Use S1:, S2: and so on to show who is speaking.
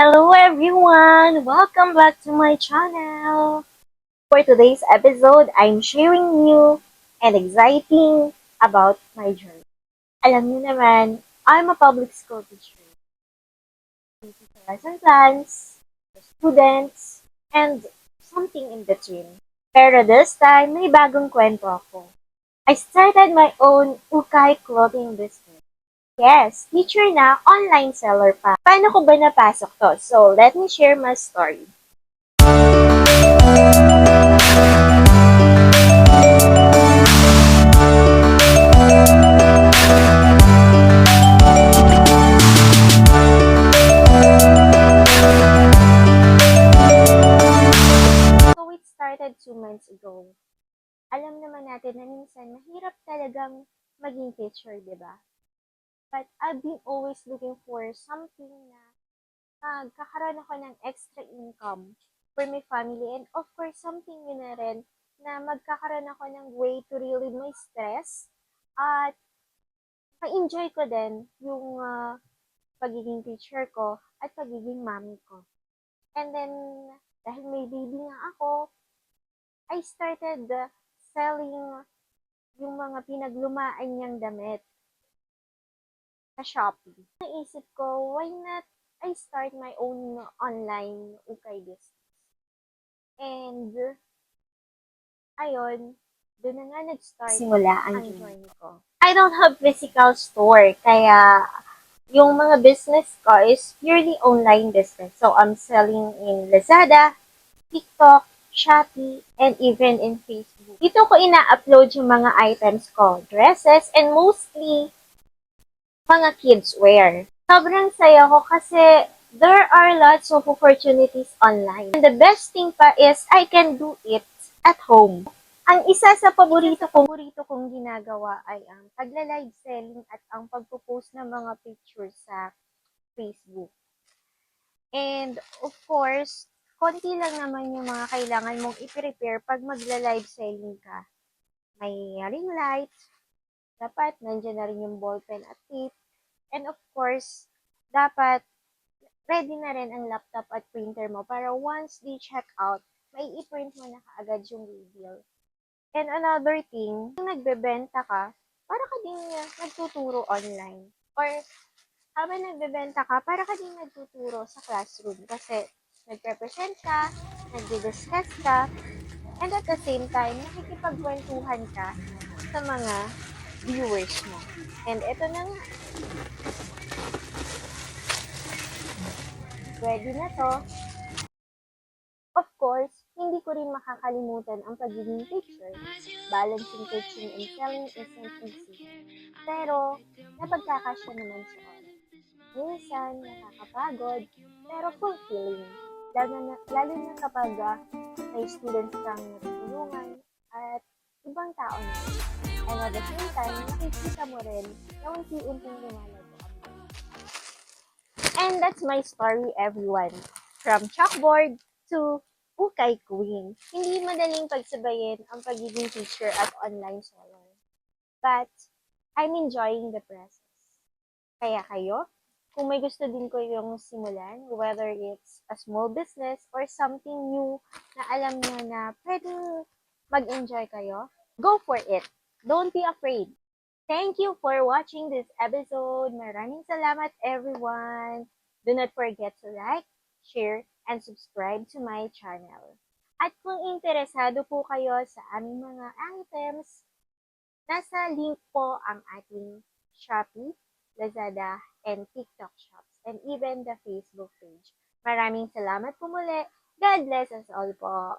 S1: Hello everyone! Welcome back to my channel! For today's episode, I'm sharing you and exciting about my journey. Alam niyo naman, I'm a public school teacher. Busy sa lesson plans, the students, and something in between. Pero this time, may bagong kwento ako. I started my own ukay clothing business. Yes, teacher na, online seller pa. Paano ko ba napasok to? So, let me share my story. So, it started 2 months ago. Alam naman natin na minsan mahirap talagang maging teacher, di ba? But I've been always looking for something na magkakaroon ako ng extra income for my family and of course something yun na rin na magkakaroon ako ng way to relieve my stress at ma-enjoy ko din yung pagiging teacher ko at pagiging mommy ko. And then, dahil may baby nga ako, I started selling yung mga pinaglumaan niyang damit sa Shopee. Naisip ko, why not I start my own online ukay business? And, ayun, doon na nga nag-start simula ang journey ko. I don't have physical store, kaya yung mga business ko is purely online business. So, I'm selling in Lazada, TikTok, Shopee, and even in Facebook. Dito ko ina-upload yung mga items ko, dresses, and mostly mga kids wear. Sobrang saya ko kasi there are lots of opportunities online. And the best thing pa is I can do it at home. Ang isa sa paborito kong ginagawa ay ang pagla-live selling at ang pagpo-post ng mga pictures sa Facebook. And of course, konti lang naman yung mga kailangan mong i-prepare pag magla-live selling ka. May ring light, dapat nandiyan na rin yung ballpen at tape. And of course, dapat ready na rin ang laptop at printer mo para once they check out, may i-print mo na kaagad yung label. And another thing, kung nagbebenta ka, para ka din nagtuturo online. Or habang nagbebenta ka, para ka din nagtuturo sa classroom. Kasi nagpe-present ka, nagdi-discuss ka, and at the same time, nakikipagkwentuhan ka sa mga viewers mo. And ito na nga, ready na to. Of course, hindi ko rin makakalimutan ang pagiging teacher. Balancing teaching and selling isn't easy. Pero, napagkakasya naman sa oras. Minsan, nakakapagod, pero fulfilling. Lalo na kapag may students kang natutulungan at ibang tao na rin. And at the same time, nakikita mo rin na unti-unting lumalago ang buhay. And that's my story, everyone. From chalkboard to ukay queen. Hindi madaling pagsabayin ang pagiging teacher at online seller. But, I'm enjoying the process. Kaya kayo, kung may gusto din ko yung simulan, whether it's a small business or something new na alam nyo na pwedeng mag-enjoy kayo, go for it. Don't be afraid. Thank you for watching this episode. Maraming salamat, everyone. Do not forget to like, share, and subscribe to my channel. At kung interesado po kayo sa aming mga items, nasa link po ang ating Shopee, Lazada, and TikTok shops, and even the Facebook page. Maraming salamat po muli. God bless us all po.